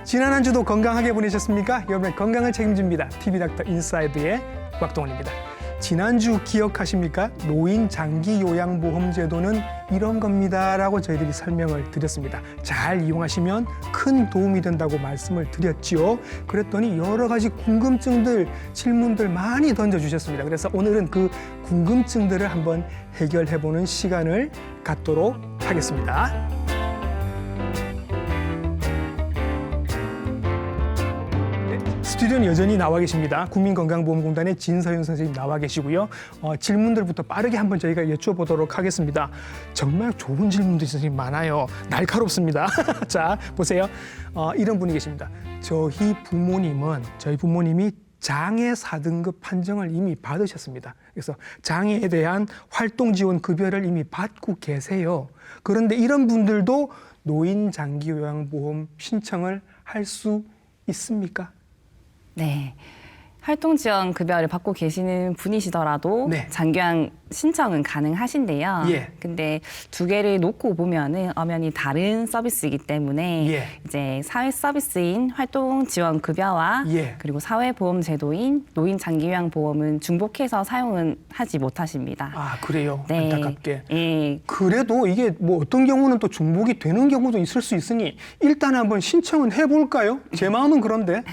지난 한 주도 건강하게 보내셨습니까? 여러분의 건강을 책임집니다. TV닥터 인사이드의 곽동원입니다. 지난주 기억하십니까? 노인 장기 요양보험 제도는 이런 겁니다 라고 저희들이 설명을 드렸습니다. 잘 이용하시면 큰 도움이 된다고 말씀을 드렸지요. 그랬더니 여러 가지 궁금증들, 질문들 많이 던져주셨습니다. 그래서 오늘은 그 궁금증들을 한번 해결해보는 시간을 갖도록 하겠습니다. 스튜디오는 여전히 나와 계십니다. 국민건강보험공단의 진서윤 선생님 나와 계시고요. 질문들부터 빠르게 한번 저희가 여쭤보도록 하겠습니다. 정말 좋은 질문들이 선생님 많아요. 날카롭습니다. 자, 보세요. 이런 분이 계십니다. 저희 부모님이 장애 4등급 판정을 이미 받으셨습니다. 그래서 장애에 대한 활동지원급여를 이미 받고 계세요. 그런데 이런 분들도 노인장기요양보험 신청을 할 수 있습니까? 네. 활동지원급여를 받고 계시는 분이시더라도 네. 장기요양 신청은 가능하신데요. 예. 근데 두 개를 놓고 보면은 엄연히 다른 서비스이기 때문에 예. 이제 사회 서비스인 활동지원급여와 예. 그리고 사회보험제도인 노인장기요양보험은 중복해서 사용은 하지 못하십니다. 아, 그래요? 네. 안타깝게. 예. 그래도 이게 뭐 어떤 경우는 또 중복이 되는 경우도 있을 수 있으니 일단 한번 신청은 해볼까요? 제 마음은 그런데.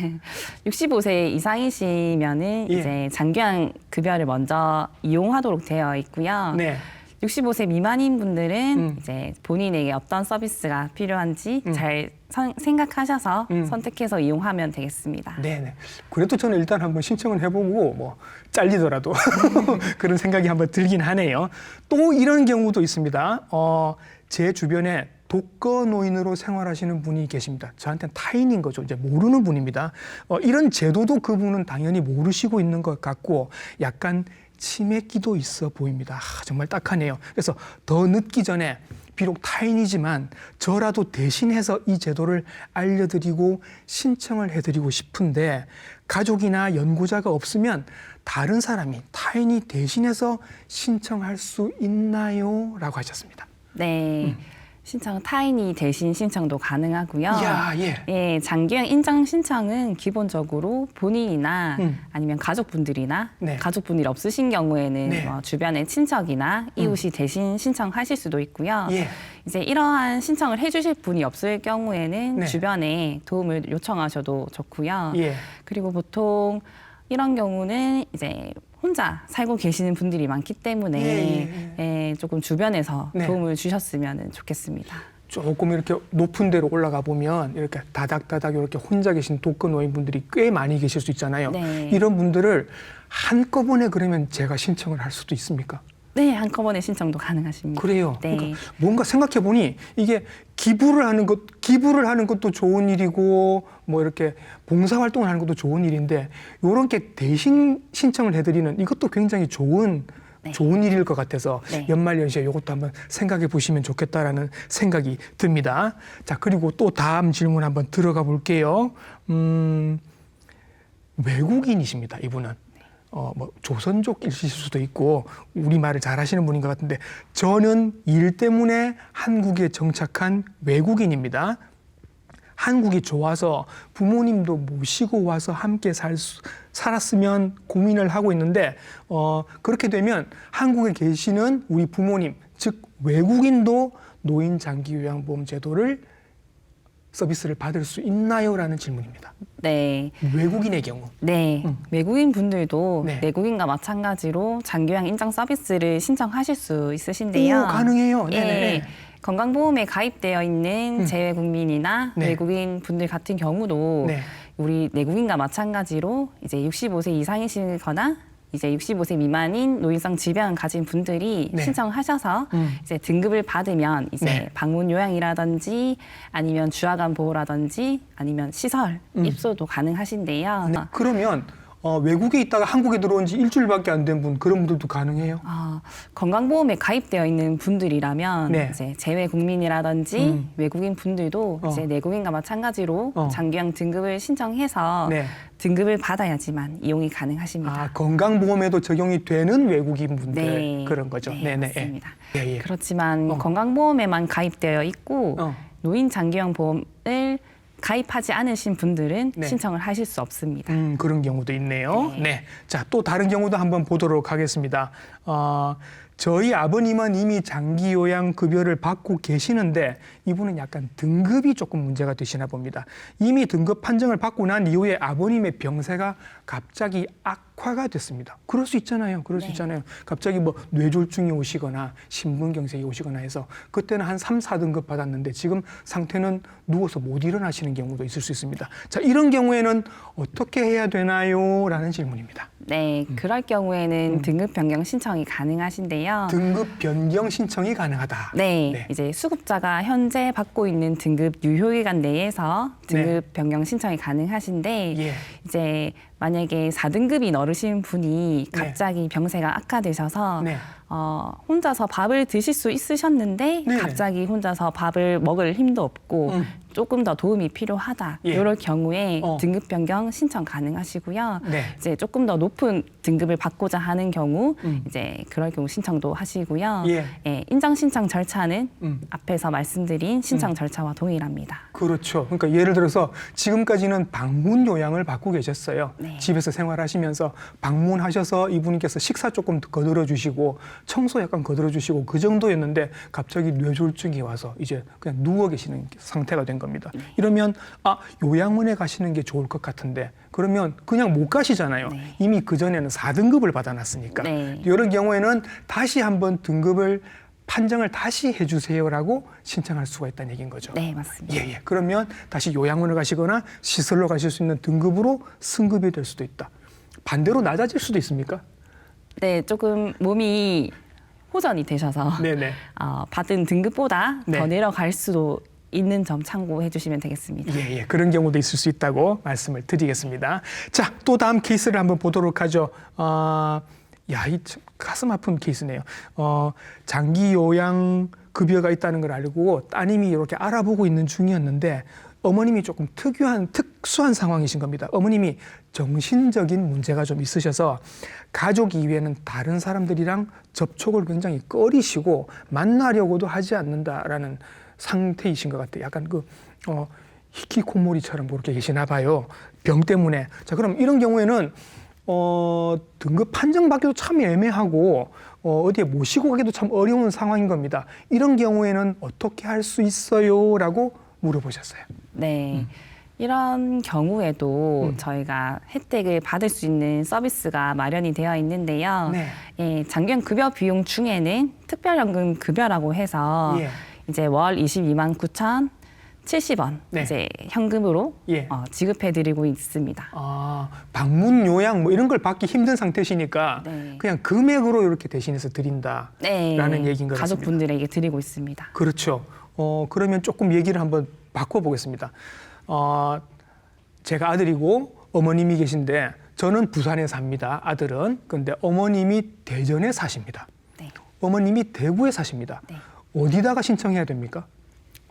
65세 이상이시면은 예. 이제 장기요양 급여를 먼저 이용하도록 되어 있고요. 네. 65세 미만인 분들은 이제 본인에게 어떤 서비스가 필요한지 잘 생각하셔서 선택해서 이용하면 되겠습니다. 네네. 그래도 저는 일단 한번 신청을 해보고 뭐 잘리더라도 그런 생각이 한번 들긴 하네요. 또 이런 경우도 있습니다. 제 주변에 독거노인으로 생활하시는 분이 계십니다. 저한테는 타인인 거죠. 이제 모르는 분입니다. 이런 제도도 그분은 당연히 모르시고 있는 것 같고 약간 치맥기도 있어 보입니다. 정말 딱하네요. 그래서 더 늦기 전에 비록 타인이지만 저라도 대신해서 이 제도를 알려드리고 신청을 해드리고 싶은데 가족이나 연고자가 없으면 다른 사람이 타인이 대신해서 신청할 수 있나요? 라고 하셨습니다. 네. 신청 타인이 대신 신청도 가능하고요. 야, 예. 예, 장기요양 인정 신청은 기본적으로 본인이나 아니면 가족분들이나 네. 가족분들이 없으신 경우에는 네. 주변의 친척이나 이웃이 대신 신청하실 수도 있고요. 예. 이제 이러한 신청을 해주실 분이 없을 경우에는 네. 주변에 도움을 요청하셔도 좋고요. 예. 그리고 보통 이런 경우는 이제 혼자 살고 계시는 분들이 많기 때문에 예, 조금 주변에서 네. 도움을 주셨으면 좋겠습니다. 조금 이렇게 높은 데로 올라가 보면 이렇게 다닥다닥 이렇게 혼자 계신 독거노인분들이 꽤 많이 계실 수 있잖아요. 네. 이런 분들을 한꺼번에 그러면 제가 신청을 할 수도 있습니까? 네, 한꺼번에 신청도 가능하십니다. 그래요. 네. 그러니까 뭔가 생각해 보니 이게 기부를 하는 것도 좋은 일이고 뭐 이렇게 봉사 활동을 하는 것도 좋은 일인데 요런 게 대신 신청을 해드리는 이것도 굉장히 좋은 일일 것 같아서 네. 연말연시에 이것도 한번 생각해 보시면 좋겠다라는 생각이 듭니다. 자, 그리고 또 다음 질문 한번 들어가 볼게요. 외국인이십니다, 이분은. 뭐 조선족이실 수도 있고 우리말을 잘하시는 분인 것 같은데 저는 일 때문에 한국에 정착한 외국인입니다. 한국이 좋아서 부모님도 모시고 와서 함께 살았으면 고민을 하고 있는데 그렇게 되면 한국에 계시는 우리 부모님, 즉 외국인도 노인 장기요양보험 제도를 서비스를 받을 수 있나요? 라는 질문입니다. 네. 외국인의 경우. 네. 외국인 분들도 네. 내국인과 마찬가지로 장기요양 인정 서비스를 신청하실 수 있으신데요. 오, 가능해요. 예. 네네. 건강보험에 가입되어 있는 재외국민이나 네. 외국인 분들 같은 경우도 네. 우리 내국인과 마찬가지로 이제 65세 이상이시거나 이제 65세 미만인 노인성 질병을 가진 분들이 네. 신청하셔서 이제 등급을 받으면 이제 네. 방문 요양이라든지 아니면 주하관 보호라든지 아니면 시설 입소도 가능하신데요. 네. 그러면 외국에 있다가 한국에 들어온 지 일주일밖에 안 된 분 그런 분들도 가능해요? 건강보험에 가입되어 있는 분들이라면 네. 이제 재외 국민이라든지 외국인 분들도 이제 내국인과 마찬가지로 장기요양 등급을 신청해서 네. 등급을 받아야지만 이용이 가능하십니다. 건강보험에도 적용이 되는 외국인 분들 네. 그런 거죠. 네, 맞습니다. 예, 예. 그렇지만 건강보험에만 가입되어 있고 노인 장기요양 보험을 가입하지 않으신 분들은 네. 신청을 하실 수 없습니다. 그런 경우도 있네요. 네. 네. 자, 또 다른 경우도 한번 보도록 하겠습니다. 저희 아버님은 이미 장기 요양 급여를 받고 계시는데 이분은 약간 등급이 조금 문제가 되시나 봅니다. 이미 등급 판정을 받고 난 이후에 아버님의 병세가 갑자기 악화가 됐습니다. 그럴 수 있잖아요. 그럴 수 네. 있잖아요. 갑자기 뭐 뇌졸중이 오시거나 심근경색이 오시거나 해서 그때는 한 3, 4등급 받았는데 지금 상태는 누워서 못 일어나시는 경우도 있을 수 있습니다. 자, 이런 경우에는 어떻게 해야 되나요? 라는 질문입니다. 네, 그럴 경우에는 등급 변경 신청이 가능하신데요. 등급 변경 신청이 가능하다. 네, 이제 수급자가 현재 받고 있는 등급 유효기간 내에서 등급 변경 신청이 가능하신데 예. 이제 만약에 4등급이 넘으신 분이 갑자기 병세가 악화되셔서 네. 혼자서 밥을 드실 수 있으셨는데 네네. 갑자기 혼자서 밥을 먹을 힘도 없고 조금 더 도움이 필요하다. 예. 이럴 경우에 등급 변경 신청 가능하시고요. 네. 이제 조금 더 높은 등급을 받고자 하는 경우 이제 그럴 경우 신청도 하시고요. 예. 예, 인정 신청 절차는 앞에서 말씀드린 신청 절차와 동일합니다. 그렇죠. 그러니까 예를 들어서 지금까지는 방문 요양을 받고 계셨어요. 네. 집에서 생활하시면서 방문하셔서 이분께서 식사 조금 거들어 주시고 청소 약간 거들어 주시고 그 정도였는데 갑자기 뇌졸중이 와서 이제 그냥 누워 계시는 상태가 된 겁니다. 이러면 요양원에 가시는 게 좋을 것 같은데 그러면 그냥 못 가시잖아요. 네. 이미 그전에는 4등급을 받아놨으니까. 네. 이런 경우에는 다시 한번 등급을 판정을 다시 해주세요라고 신청할 수가 있다는 얘기인 거죠. 네, 맞습니다. 예. 그러면 다시 요양원을 가시거나 시설로 가실 수 있는 등급으로 승급이 될 수도 있다. 반대로 낮아질 수도 있습니까? 네, 조금 몸이 호전이 되셔서 네네. 받은 등급보다 네. 더 내려갈 수도 있는 점 참고해 주시면 되겠습니다. 예. 그런 경우도 있을 수 있다고 말씀을 드리겠습니다. 자, 또 다음 케이스를 한번 보도록 하죠. 이 참 가슴 아픈 케이스네요. 장기 요양 급여가 있다는 걸 알고 따님이 이렇게 알아보고 있는 중이었는데 어머님이 조금 특수한 상황이신 겁니다. 어머님이 정신적인 문제가 좀 있으셔서 가족 이외에는 다른 사람들이랑 접촉을 굉장히 꺼리시고 만나려고도 하지 않는다라는 상태이신 것 같아요. 약간 히키코모리처럼 그렇게 계시나 봐요. 병 때문에. 자, 그럼 이런 경우에는 등급 판정받기도 참 애매하고 어디에 모시고 가기도 참 어려운 상황인 겁니다. 이런 경우에는 어떻게 할 수 있어요? 라고 물어보셨어요. 네. 이런 경우에도 저희가 혜택을 받을 수 있는 서비스가 마련이 되어 있는데요. 네. 예, 장기형 급여 비용 중에는 특별연금 급여라고 해서 예. 이제 월 22만 9,070원 네. 이제 현금으로 예. 지급해드리고 있습니다. 방문 요양 뭐 이런 걸 받기 힘든 상태시니까 네. 그냥 금액으로 이렇게 대신해서 드린다라는 네, 얘기인 것 같습니다. 가족분들에게 드리고 있습니다. 그렇죠. 그러면 조금 얘기를 한번 바꿔보겠습니다. 제가 아들이고 어머님이 계신데 저는 부산에 삽니다. 아들은. 근데 어머님이 대전에 사십니다. 네. 어머님이 대구에 사십니다. 네. 어디다가 신청해야 됩니까?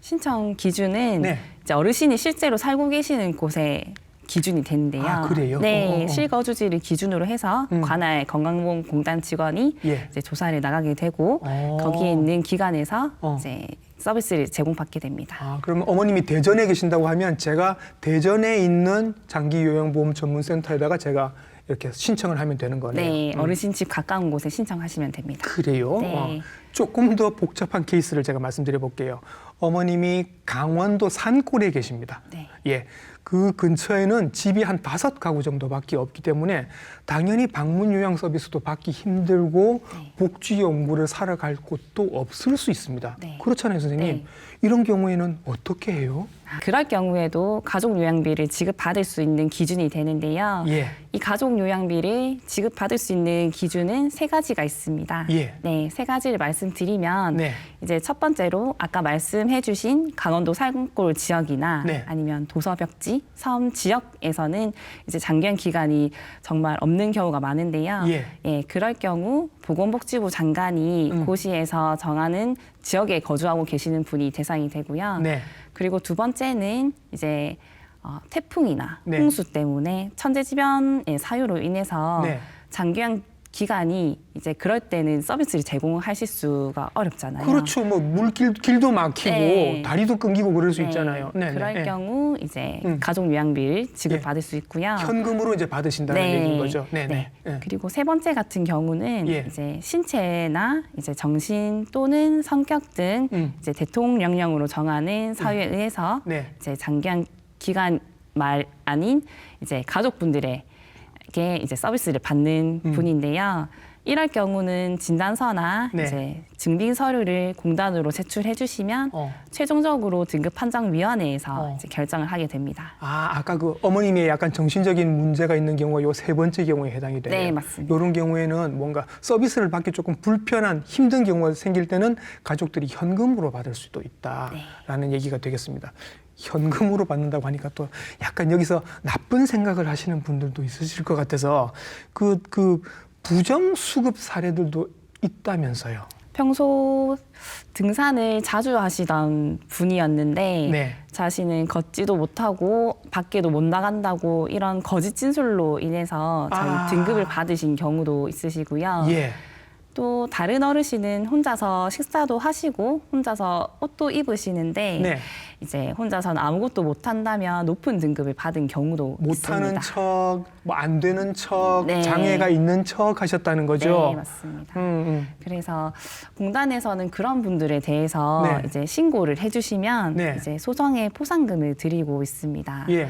신청 기준은 네. 이제 어르신이 실제로 살고 계시는 곳에 기준이 되는데요. 아, 그래요? 네, 실거주지를 기준으로 해서 관할 건강보험공단 직원이 예. 이제 조사를 나가게 되고 거기에 있는 기관에서 어. 이제 서비스를 제공받게 됩니다. 그러면 어머님이 대전에 계신다고 하면 제가 대전에 있는 장기요양보험 전문센터에다가 제가 이렇게 신청을 하면 되는 거네요. 네, 어르신 집 가까운 곳에 신청하시면 됩니다. 그래요? 네. 조금 더 복잡한 케이스를 제가 말씀드려 볼게요. 어머님이 강원도 산골에 계십니다. 네. 예. 그 근처에는 집이 한 5가구 정도밖에 없기 때문에 당연히 방문 요양 서비스도 받기 힘들고 네. 복지 연구를 사러 갈 곳도 없을 수 있습니다. 네. 그렇잖아요, 선생님. 네. 이런 경우에는 어떻게 해요? 그럴 경우에도 가족 요양비를 지급받을 수 있는 기준이 되는데요. 예. 이 가족 요양비를 지급받을 수 있는 기준은 3가지가 있습니다. 예. 네, 3가지를 말씀드리면 네. 이제 첫 번째로 아까 말씀해주신 강원도 산골 지역이나 네. 아니면 도서벽지, 섬 지역에서는 이제 장기형 기간이 정말 없는 경우가 많은데요. 예. 그럴 경우 보건복지부 장관이 고시에서 정하는 지역에 거주하고 계시는 분이 대상이 되고요. 네. 그리고 두 번째는 이제 태풍이나 네. 홍수 때문에 천재지변의 사유로 인해서 네. 장기형 기간이 이제 그럴 때는 서비스를 제공하실 수가 어렵잖아요. 그렇죠. 뭐 길도 막히고 네. 다리도 끊기고 그럴 수 네. 있잖아요. 네, 그럴 네. 경우 이제 음. 가족 요양비를 지급받을 예. 수 있고요. 현금으로 이제 받으신다는 네. 얘기인 거죠. 네, 네. 네. 네. 그리고 세 번째 같은 경우는 예. 이제 신체나 이제 정신 또는 성격 등 이제 대통령령으로 정하는 사유에 의해서 네. 이제 장기한 기간 말 아닌 이제 가족분들에게 이제 서비스를 받는 분인데요. 이럴 경우는 진단서나 네. 이제 증빙 서류를 공단으로 제출해 주시면 최종적으로 등급판정위원회에서 이제 결정을 하게 됩니다. 아까 그 어머님의 약간 정신적인 문제가 있는 경우가 요 세 번째 경우에 해당이 돼요. 네, 맞습니다. 이런 경우에는 뭔가 서비스를 받기 조금 불편한 힘든 경우가 생길 때는 가족들이 현금으로 받을 수도 있다라는 얘기가 되겠습니다. 현금으로 받는다고 하니까 또 약간 여기서 나쁜 생각을 하시는 분들도 있으실 것 같아서 그 부정 수급 사례들도 있다면서요. 평소 등산을 자주 하시던 분이었는데 네. 자신은 걷지도 못하고 밖에도 못 나간다고 이런 거짓 진술로 인해서 저희 등급을 받으신 경우도 있으시고요. 예. 또 다른 어르신은 혼자서 식사도 하시고 혼자서 옷도 입으시는데 네. 이제 혼자서는 아무것도 못한다면 높은 등급을 받은 경우도 못하는 있습니다. 척, 뭐 안 되는 척, 네. 장애가 있는 척 하셨다는 거죠. 네, 맞습니다. 음. 그래서 공단에서는 그런 분들에 대해서 네. 이제 신고를 해주시면 네. 이제 소정의 포상금을 드리고 있습니다. 예.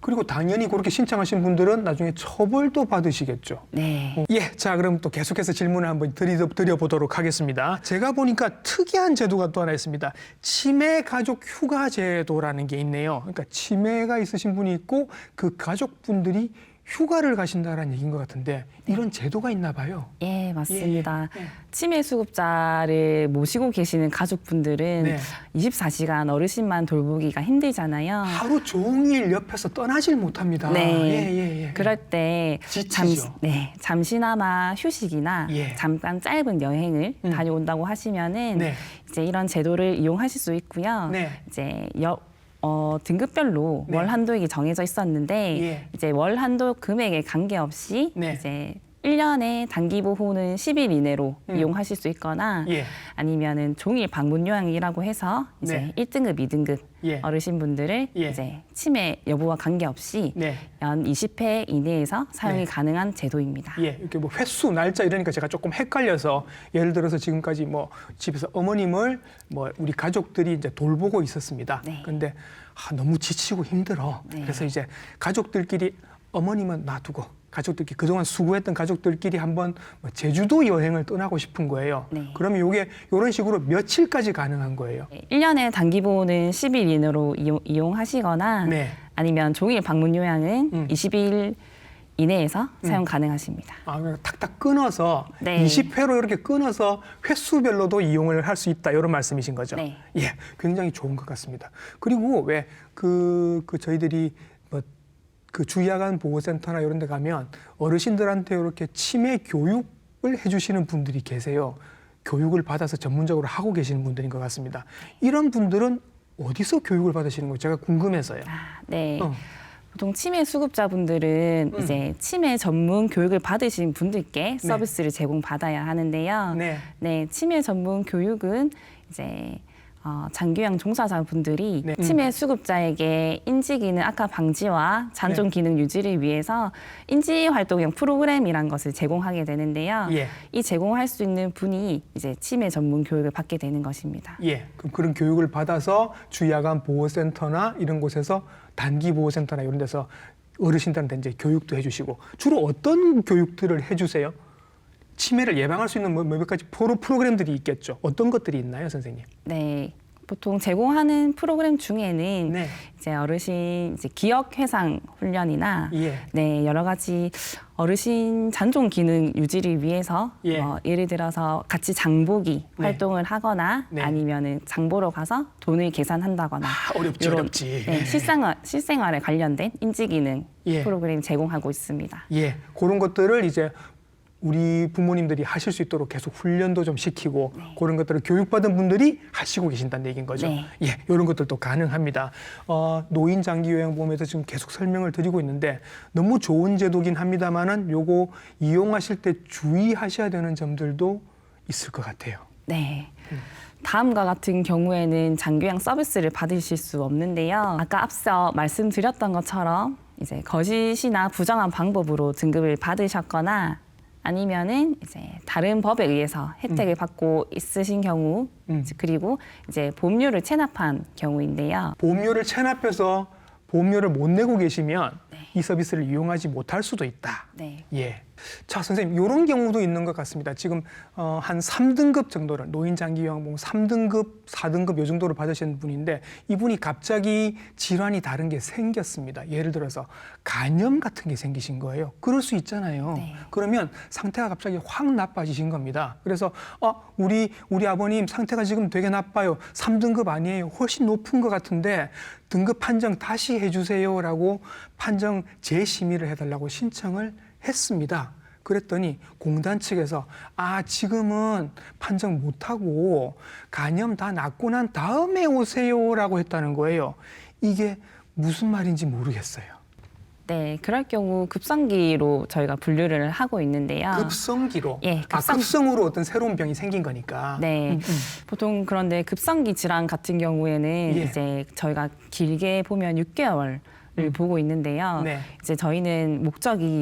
그리고 당연히 그렇게 신청하신 분들은 나중에 처벌도 받으시겠죠. 네. 예, 자 그럼 또 계속해서 질문을 한번 드려보도록 하겠습니다. 제가 보니까 특이한 제도가 또 하나 있습니다. 치매 가족 휴가 제도라는 게 있네요. 그러니까 치매가 있으신 분이 있고 그 가족분들이 휴가를 가신다라는 얘기인 것 같은데 이런 제도가 있나 봐요. 예, 맞습니다. 예, 예. 치매 수급자를 모시고 계시는 가족분들은 네. 24시간 어르신만 돌보기가 힘들잖아요. 하루 종일 옆에서 떠나질 못합니다. 네. 예. 그럴 때 지치죠. 잠시나마 휴식이나 예. 잠깐 짧은 여행을 다녀온다고 하시면은 네. 이제 이런 제도를 이용하실 수 있고요. 네. 이제 등급별로 네. 월 한도액이 정해져 있었는데 예. 이제 월 한도 금액에 관계없이 네. 이제 1년에 단기 보호는 10일 이내로 이용하실 수 있거나 예. 아니면은 종일 방문 요양이라고 해서 이제 네. 1등급, 2등급 예. 어르신분들을 예. 이제 치매 여부와 관계없이 네. 연 20회 이내에서 사용이 네. 가능한 제도입니다. 예, 이렇게 뭐 횟수, 날짜 이러니까 제가 조금 헷갈려서 예를 들어서 지금까지 뭐 집에서 어머님을 뭐 우리 가족들이 이제 돌보고 있었습니다. 네. 근데 너무 지치고 힘들어. 네. 그래서 이제 가족들끼리 어머님은 놔두고 가족들끼리 그동안 수고했던 가족들끼리 한번 뭐 제주도 여행을 떠나고 싶은 거예요. 네. 그러면 이게 이런 식으로 며칠까지 가능한 거예요? 1년에 단기 보호는 10일 이내로 이용하시거나 네. 아니면 종일 방문 요양은 20일 이내에서 사용 가능하십니다. 그냥 탁탁 끊어서 네. 20회로 이렇게 끊어서 횟수별로도 이용을 할 수 있다 이런 말씀이신 거죠. 네. 예, 굉장히 좋은 것 같습니다. 그리고 왜 저희들이 뭐 그 주야간 보호센터나 이런 데 가면 어르신들한테 이렇게 치매 교육을 해주시는 분들이 계세요. 교육을 받아서 전문적으로 하고 계시는 분들인 것 같습니다. 이런 분들은 어디서 교육을 받으시는 거예요? 제가 궁금해서요. 네. 보통 치매 수급자분들은 이제 치매 전문 교육을 받으신 분들께 서비스를 제공받아야 하는데요. 네. 치매 전문 교육은 이제 장기요양 종사자분들이 네. 치매 수급자에게 인지기능 악화 방지와 잔존 기능 유지를 위해서 인지활동형 프로그램이란 것을 제공하게 되는데요. 예. 이 제공할 수 있는 분이 이제 치매 전문 교육을 받게 되는 것입니다. 예, 그럼 그런 교육을 받아서 주야간 보호센터나 이런 곳에서 단기 보호센터나 이런 데서 어르신들한테 이제 교육도 해주시고 주로 어떤 교육들을 해주세요? 치매를 예방할 수 있는 몇 가지 프로그램들이 있겠죠. 어떤 것들이 있나요, 선생님? 네. 보통 제공하는 프로그램 중에는 네. 이제 어르신 이제 기억 회상 훈련이나 예. 여러 가지 어르신 잔존 기능 유지를 위해서 예. 예를 들어서 같이 장보기 네. 활동을 하거나 네. 아니면은 장보러 가서 돈을 계산한다거나 어렵지. 네, 실생활에 관련된 인지 기능 예. 프로그램 제공하고 있습니다. 예, 그런 것들을 이제 우리 부모님들이 하실 수 있도록 계속 훈련도 좀 시키고 그런 것들을 교육받은 분들이 하시고 계신다는 얘기인 거죠. 네. 예, 이런 것들도 가능합니다. 노인 장기 요양보험에서 지금 계속 설명을 드리고 있는데 너무 좋은 제도긴 합니다만은 요거 이용하실 때 주의하셔야 되는 점들도 있을 것 같아요. 네. 다음과 같은 경우에는 장기요양 서비스를 받으실 수 없는데요. 아까 앞서 말씀드렸던 것처럼 이제 거짓이나 부정한 방법으로 등급을 받으셨거나 아니면은 이제 다른 법에 의해서 혜택을 받고 있으신 경우, 그리고 이제 보험료를 체납한 경우인데요. 보험료를 체납해서 보험료를 못 내고 계시면 이 서비스를 이용하지 못할 수도 있다. 네. 예. 자, 선생님, 이런 경우도 있는 것 같습니다. 지금 한 3등급 정도를 노인장기요양보험 3등급, 4등급 요 정도를 받으시는 분인데 이분이 갑자기 질환이 다른 게 생겼습니다. 예를 들어서 간염 같은 게 생기신 거예요. 그럴 수 있잖아요. 네. 그러면 상태가 갑자기 확 나빠지신 겁니다. 그래서 우리 아버님 상태가 지금 되게 나빠요. 3등급 아니에요. 훨씬 높은 것 같은데 등급 판정 다시 해주세요라고 판정 재심의를 해달라고 신청을 했습니다. 그랬더니 공단 측에서 지금은 판정 못하고 간염 다 낫고 난 다음에 오세요라고 했다는 거예요. 이게 무슨 말인지 모르겠어요. 네, 그럴 경우 급성기로 저희가 분류를 하고 있는데요. 급성기로? 예, 급성으로 어떤 새로운 병이 생긴 거니까. 네, 보통 그런데 급성기 질환 같은 경우에는 예. 이제 저희가 길게 보면 6개월 을 보고 있는데요. 네. 이제 저희는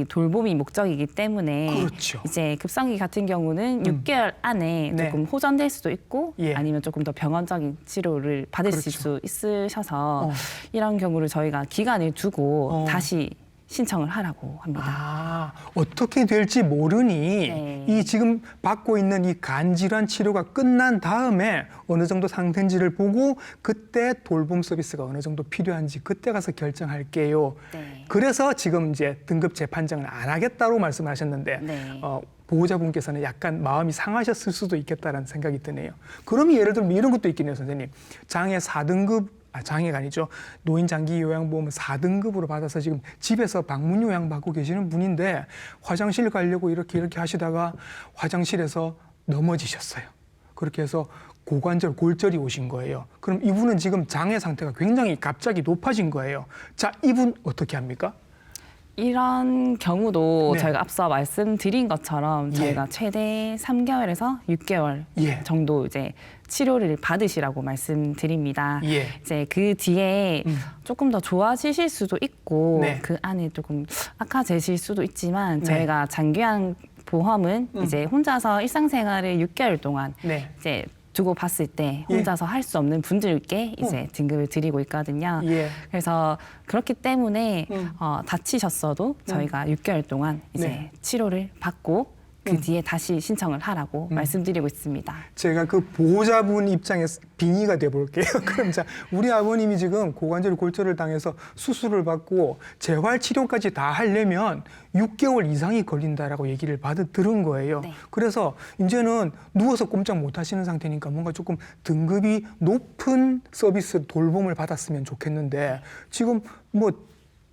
돌봄이 목적이기 때문에 그렇죠. 이제 급성기 같은 경우는 6개월 안에 네. 조금 호전될 수도 있고 예. 아니면 조금 더 병원적인 치료를 받으실 그렇죠. 수 있으셔서 어. 이런 경우를 저희가 기간을 두고 다시 신청을 하라고 합니다. 어떻게 될지 모르니 네. 이 지금 받고 있는 이 간질환 치료가 끝난 다음에 어느 정도 상태인지를 보고 그때 돌봄 서비스가 어느 정도 필요한지 그때 가서 결정할게요. 네. 그래서 지금 이제 등급 재판정을 안 하겠다고 말씀하셨는데 네. 보호자분께서는 약간 마음이 상하셨을 수도 있겠다라는 생각이 드네요. 그러면 예를 들면 이런 것도 있겠네요, 선생님. 장애 4등급 장애가 아니죠. 노인 장기 요양보험은 4등급으로 받아서 지금 집에서 방문 요양 받고 계시는 분인데 화장실 가려고 이렇게 하시다가 화장실에서 넘어지셨어요. 그렇게 해서 고관절 골절이 오신 거예요. 그럼 이분은 지금 장애 상태가 굉장히 갑자기 높아진 거예요. 자, 이분 어떻게 합니까? 이런 경우도 네. 저희가 앞서 말씀드린 것처럼 예. 저희가 최대 3개월에서 6개월 예. 정도 이제 치료를 받으시라고 말씀드립니다. 예. 이제 그 뒤에 조금 더 좋아지실 수도 있고 네. 그 안에 조금 악화되실 수도 있지만 네. 저희가 장기요양 보험은 이제 혼자서 일상생활을 6개월 동안 네. 이제 두고 봤을 때 예. 혼자서 할 수 없는 분들께 이제 등급을 드리고 있거든요. 예. 그래서 그렇기 때문에 다치셨어도 저희가 6개월 동안 이제 네. 치료를 받고 그 뒤에 다시 신청을 하라고 말씀드리고 있습니다. 제가 그 보호자분 입장에서 빙의가 돼 볼게요. 그럼 자, 우리 아버님이 지금 고관절 골절을 당해서 수술을 받고 재활 치료까지 다 하려면 6개월 이상이 걸린다라고 얘기를 들은 거예요. 네. 그래서 이제는 누워서 꼼짝 못 하시는 상태니까 뭔가 조금 등급이 높은 서비스 돌봄을 받았으면 좋겠는데 지금 뭐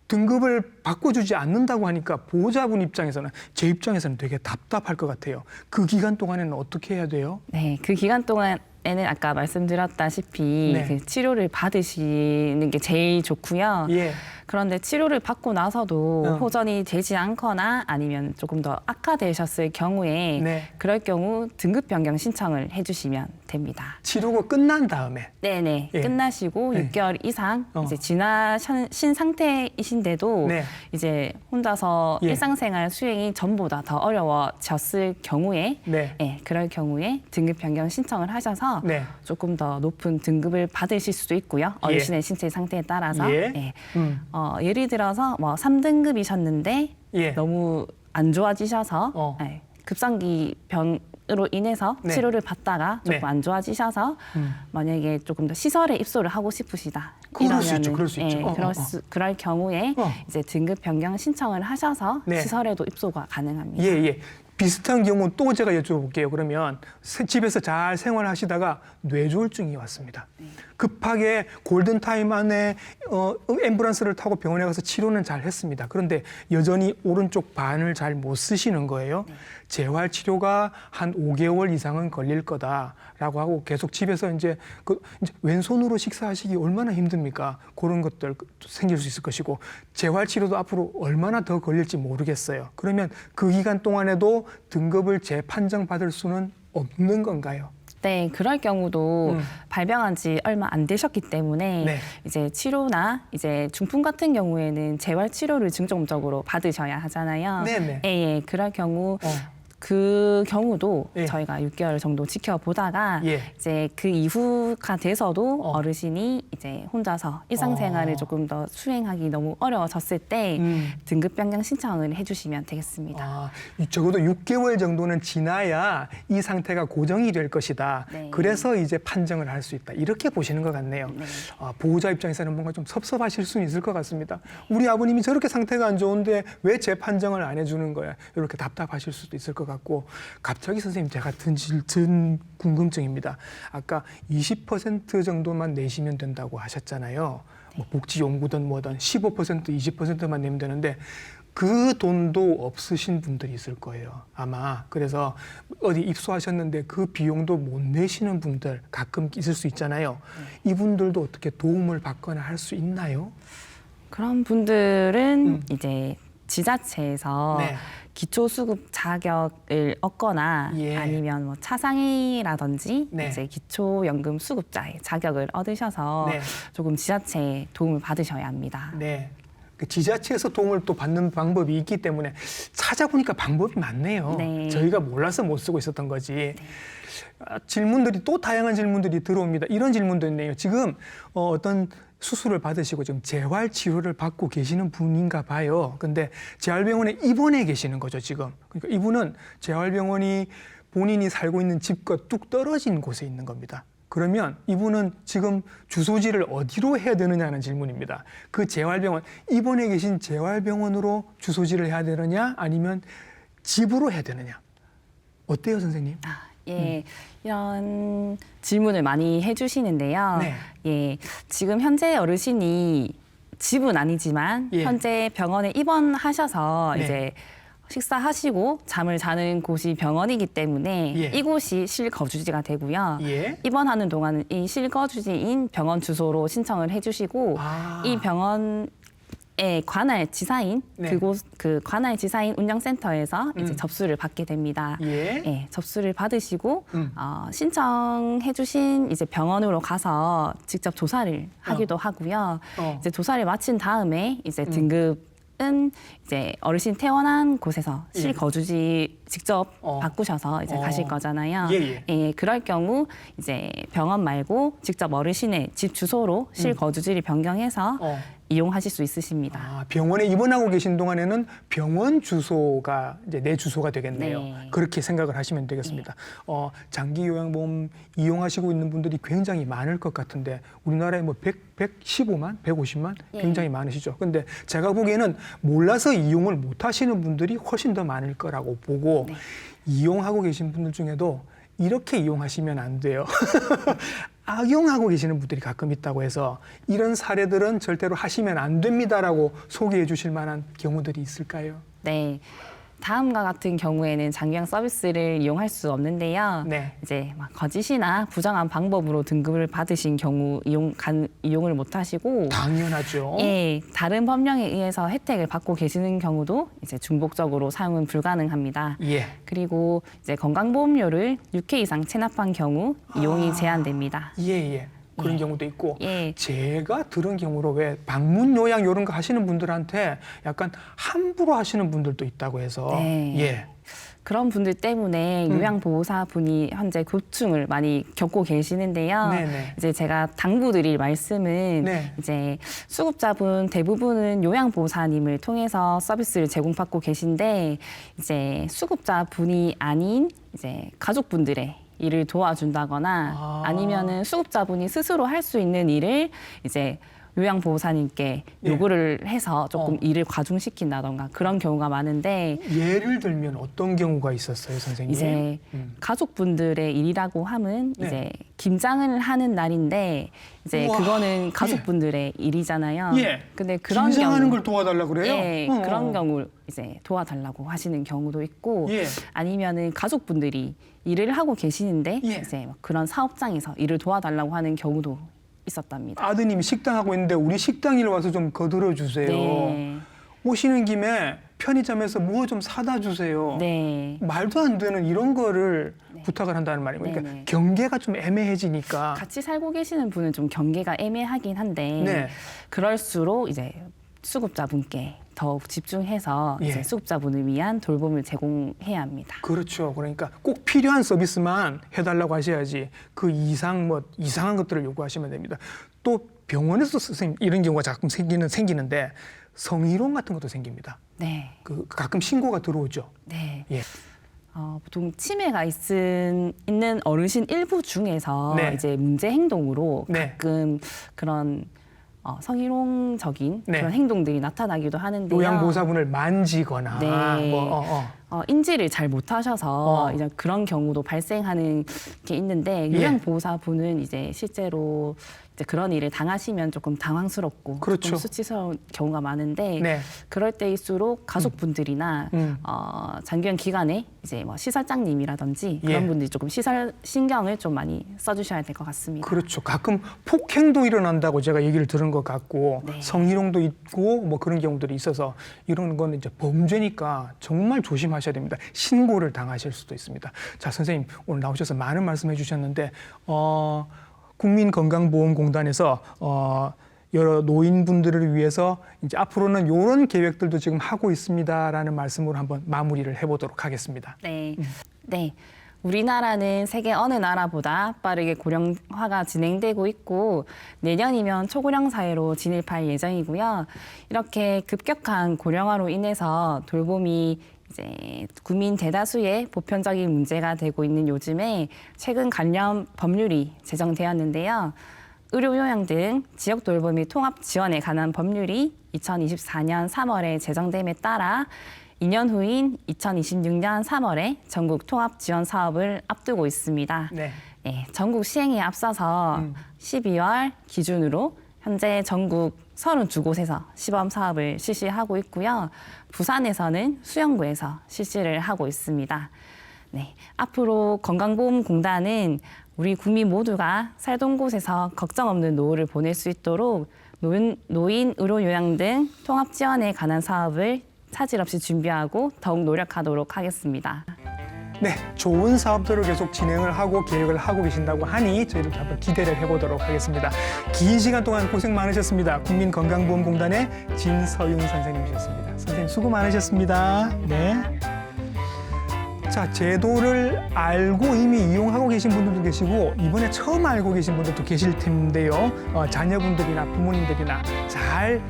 등급을 바꿔주지 않는다고 하니까 보호자분 입장에서는 제 입장에서는 되게 답답할 것 같아요. 그 기간 동안에는 어떻게 해야 돼요? 네, 그 기간 동안에는 아까 말씀드렸다시피 네. 그 치료를 받으시는 게 제일 좋고요. 예. 그런데 치료를 받고 나서도 어. 호전이 되지 않거나 아니면 조금 더 악화되셨을 경우에 네. 그럴 경우 등급 변경 신청을 해주시면 됩니다. 치료가 끝난 다음에. 네네. 예. 끝나시고 네. 6개월 이상 어. 이제 지나신 상태이신데도 네. 이제 혼자서 예. 일상생활 수행이 전보다 더 어려워졌을 경우에 네. 예, 그럴 경우에 등급 변경 신청을 하셔서 네. 조금 더 높은 등급을 받으실 수도 있고요. 어르신의 신체 상태에 따라서. 예. 예. 음. 예를 들어서 뭐 3등급이셨는데 예. 너무 안 좋아지셔서 어. 예, 급성기 병으로 인해서 네. 치료를 받다가 조금 네. 안 좋아지셔서 만약에 조금 더 시설에 입소를 하고 싶으시다. 그럴 수 있죠, 이러면은, 그럴 수 있죠. 그럴 경우에 어. 이제 등급 변경 신청을 하셔서 네. 시설에도 입소가 가능합니다. 예, 예. 비슷한 경우 또 제가 여쭤볼게요. 그러면 집에서 잘 생활하시다가 뇌졸중이 왔습니다. 급하게 골든타임 안에 앰뷸런스를 타고 병원에 가서 치료는 잘 했습니다. 그런데 여전히 오른쪽 반을 잘 못 쓰시는 거예요. 재활 치료가 한 5개월 이상은 걸릴 거다라고 하고 계속 집에서 이제 이제 왼손으로 식사하시기 얼마나 힘듭니까? 그런 것들 생길 수 있을 것이고 재활 치료도 앞으로 얼마나 더 걸릴지 모르겠어요. 그러면 그 기간 동안에도 등급을 재판정받을 수는 없는 건가요? 네, 그럴 경우도 발병한 지 얼마 안 되셨기 때문에 네. 이제 치료나 이제 중풍 같은 경우에는 재활 치료를 중점적으로 받으셔야 하잖아요. 네네. 예, 그럴 경우 그 경우도 예. 저희가 6개월 정도 지켜보다가 예. 이제 그 이후가 돼서도 어르신이 이제 혼자서 일상생활을 조금 더 수행하기 너무 어려워졌을 때 등급 변경 신청을 해주시면 되겠습니다. 아, 적어도 6개월 정도는 지나야 이 상태가 고정이 될 것이다. 네. 그래서 이제 판정을 할 수 있다. 이렇게 보시는 것 같네요. 네. 보호자 입장에서는 뭔가 좀 섭섭하실 수는 있을 것 같습니다. 우리 아버님이 저렇게 상태가 안 좋은데 왜 재판정을 안 해주는 거야? 이렇게 답답하실 수도 있을 것 같고 갑자기 선생님 제가 든 궁금증입니다. 아까 20% 정도만 내시면 된다고 하셨잖아요. 뭐 복지연구든 뭐든 15%, 20%만 내면 되는데 그 돈도 없으신 분들이 있을 거예요. 아마. 그래서 어디 입소하셨는데 그 비용도 못 내시는 분들 가끔 있을 수 있잖아요. 이분들도 어떻게 도움을 받거나 할 수 있나요? 그런 분들은 이제 지자체에서 네. 기초수급 자격을 얻거나 예. 아니면 뭐 차상위라든지 네. 이제 기초연금 수급자의 자격을 얻으셔서 네. 조금 지자체의 도움을 받으셔야 합니다. 네. 그 지자체에서 도움을 또 받는 방법이 있기 때문에 찾아보니까 방법이 많네요. 네. 저희가 몰라서 못 쓰고 있었던 거지. 질문들이 또 다양한 질문들이 들어옵니다. 이런 질문도 있네요. 지금 어떤 수술을 받으시고 지금 재활 치료를 받고 계시는 분인가 봐요. 근데 재활병원에 입원해 계시는 거죠, 지금. 그러니까 이분은 재활병원이 본인이 살고 있는 집과 뚝 떨어진 곳에 있는 겁니다. 그러면 이분은 지금 주소지를 어디로 해야 되느냐는 질문입니다. 그 재활병원, 입원해 계신 재활병원으로 주소지를 해야 되느냐 아니면 집으로 해야 되느냐. 어때요, 선생님? 예, 이런 질문을 많이 해주시는데요. 네. 예, 지금 현재 어르신이 집은 아니지만 예. 현재 병원에 입원하셔서 네. 이제 식사하시고 잠을 자는 곳이 병원이기 때문에 예. 이곳이 실거주지가 되고요. 예. 입원하는 동안은 이 실거주지인 병원 주소로 신청을 해주시고 이 병원에 관할 지사인 네. 그 관할 지사인 운영센터에서 이제 접수를 받게 됩니다. 예. 예, 접수를 받으시고 신청해주신 이제 병원으로 가서 직접 조사를 하기도 하고요. 이제 조사를 마친 다음에 이제 등급은 이제 어르신 퇴원한 곳에서 예. 실거주지 직접 바꾸셔서 이제 가실 거잖아요. 예, 그럴 경우 이제 병원 말고 직접 어르신의 집 주소로 실거주지를 변경해서 이용하실 수 있으십니다. 병원에 입원하고 계신 동안에는 병원 주소가 이제 내 주소가 되겠네요. 네. 그렇게 생각을 하시면 되겠습니다. 장기 요양보험 이용하시고 있는 분들이 굉장히 많을 것 같은데 우리나라에 뭐 115만, 150만 굉장히 많으시죠. 근데 제가 보기에는 몰라서 이용을 못 하시는 분들이 훨씬 더 많을 거라고 보고 이용하고 계신 분들 중에도 이렇게 이용하시면 안 돼요. 악용하고 계시는 분들이 가끔 있다고 해서 이런 사례들은 절대로 하시면 안 됩니다라고 소개해 주실 만한 경우들이 있을까요? 네. 다음과 같은 경우에는 장기요양 서비스를 이용할 수 없는데요. 네. 이제 막 거짓이나 부정한 방법으로 등급을 받으신 경우 이용을 못 하시고 당연하죠. 예, 다른 법령에 의해서 혜택을 받고 계시는 경우도 이제 중복적으로 사용은 불가능합니다. 예. 그리고 이제 건강보험료를 6회 이상 체납한 경우 이용이 제한됩니다. 예. 그런 경우도 있고 예. 제가 들은 경우로 왜 방문 요양 이런 거 하시는 분들한테 약간 함부로 하시는 분들도 있다고 해서 네. 예. 그런 분들 때문에 요양보호사 분이 현재 고충을 많이 겪고 계시는데요. 네네. 이제 제가 당부드릴 말씀은 네. 이제 수급자분 대부분은 요양보호사님을 통해서 서비스를 제공받고 계신데 이제 수급자분이 아닌 이제 가족분들의 일을 도와준다거나 아니면은 수급자분이 스스로 할 수 있는 일을 이제 요양보호사님께 예. 요구를 해서 조금 어. 일을 과중시킨다던가 그런 경우가 많은데 예를 들면 어떤 경우가 있었어요, 선생님? 이제 가족분들의 일이라고 함은 네. 이제 김장을 하는 날인데 이제 우와. 그거는 가족분들의 일이잖아요. 예. 근데 그런 김장하는 경우 걸 도와달라 그래요? 예, 그런 경우 이제 도와달라고 하시는 경우도 있고 예. 아니면은 가족분들이 일을 하고 계시는데 예. 이제 막 그런 사업장에서 일을 도와달라고 하는 경우도 있었답니다. 아드님이 식당 하고 있는데 우리 식당 일 와서 좀 거들어 주세요. 네. 오시는 김에 편의점에서 뭐 좀 사다 주세요. 네. 말도 안 되는 이런 거를 부탁을 한다는 말이에요. 그러니까 네네. 경계가 좀 애매해지니까. 같이 살고 계시는 분은 좀 경계가 애매하긴 한데 네. 그럴수록 이제 수급자분께 더욱 집중해서 예. 이제 수급자분을 위한 돌봄을 제공해야 합니다. 그렇죠. 그러니까 꼭 필요한 서비스만 해달라고 하셔야지 그 이상 뭐 이상한 것들을 요구하시면 됩니다. 또 병원에서 선생님 이런 경우가 가끔 생기는데 성희롱 같은 것도 생깁니다. 네. 그 가끔 신고가 들어오죠. 네. 예. 보통 치매가 있는 어르신 일부 중에서 네. 이제 문제 행동으로 네. 가끔 그런 성희롱적인 네. 그런 행동들이 나타나기도 하는데요. 요양보호사분을 만지거나 네. 인지를 잘 못하셔서 이제 그런 경우도 발생하는 게 있는데 예. 요양보호사분은 이제 실제로 이제 그런 일을 당하시면 조금 당황스럽고 그렇죠. 조금 수치스러운 경우가 많은데 네. 그럴 때일수록 가족분들이나 장기형 기관에 이제 뭐 시설장님이라든지 예. 그런 분들이 조금 시설 신경을 좀 많이 써주셔야 될 것 같습니다. 그렇죠. 가끔 폭행도 일어난다고 제가 얘기를 들은 것 같고 네. 성희롱도 있고 뭐 그런 경우들이 있어서 이런 거는 이제 범죄니까 정말 조심하셔야 됩니다. 신고를 당하실 수도 있습니다. 자, 선생님 오늘 나오셔서 많은 말씀해 주셨는데 국민건강보험공단에서 여러 노인분들을 위해서 이제 앞으로는 이런 계획들도 지금 하고 있습니다라는 말씀으로 한번 마무리를 해보도록 하겠습니다. 네. 네. 우리나라는 세계 어느 나라보다 빠르게 고령화가 진행되고 있고 내년이면 초고령 사회로 진입할 예정이고요. 이렇게 급격한 고령화로 인해서 돌봄이 이제 국민 대다수의 보편적인 문제가 되고 있는 요즘에 최근 관련 법률이 제정되었는데요. 의료 요양 등 지역 돌봄이 통합 지원에 관한 법률이 2024년 3월에 제정됨에 따라 2년 후인 2026년 3월에 전국 통합 지원 사업을 앞두고 있습니다. 네. 네, 전국 시행에 앞서서 12월 기준으로 현재 전국 32곳에서 시범 사업을 실시하고 있고요. 부산에서는 수영구에서 실시를 하고 있습니다. 네, 앞으로 건강보험공단은 우리 국민 모두가 살던 곳에서 걱정 없는 노후를 보낼 수 있도록 노인 의료 요양 등 통합 지원에 관한 사업을 차질 없이 준비하고 더욱 노력하도록 하겠습니다. 네, 좋은 사업들을 계속 진행을 하고 계획을 하고 계신다고 하니 저희도 한번 기대를 해보도록 하겠습니다. 긴 시간 동안 고생 많으셨습니다. 국민건강보험공단의 진서윤 선생님이셨습니다. 선생님 수고 많으셨습니다. 네. 자, 제도를 알고 이미 이용하고 계신 분들도 계시고 이번에 처음 알고 계신 분들도 계실 텐데요. 자녀분들이나 부모님들이나 잘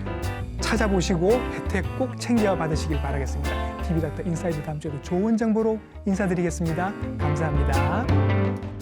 찾아보시고 혜택 꼭 챙겨 받으시길 바라겠습니다. TV닥터 인사이드 다음 주에도 좋은 정보로 인사드리겠습니다. 감사합니다.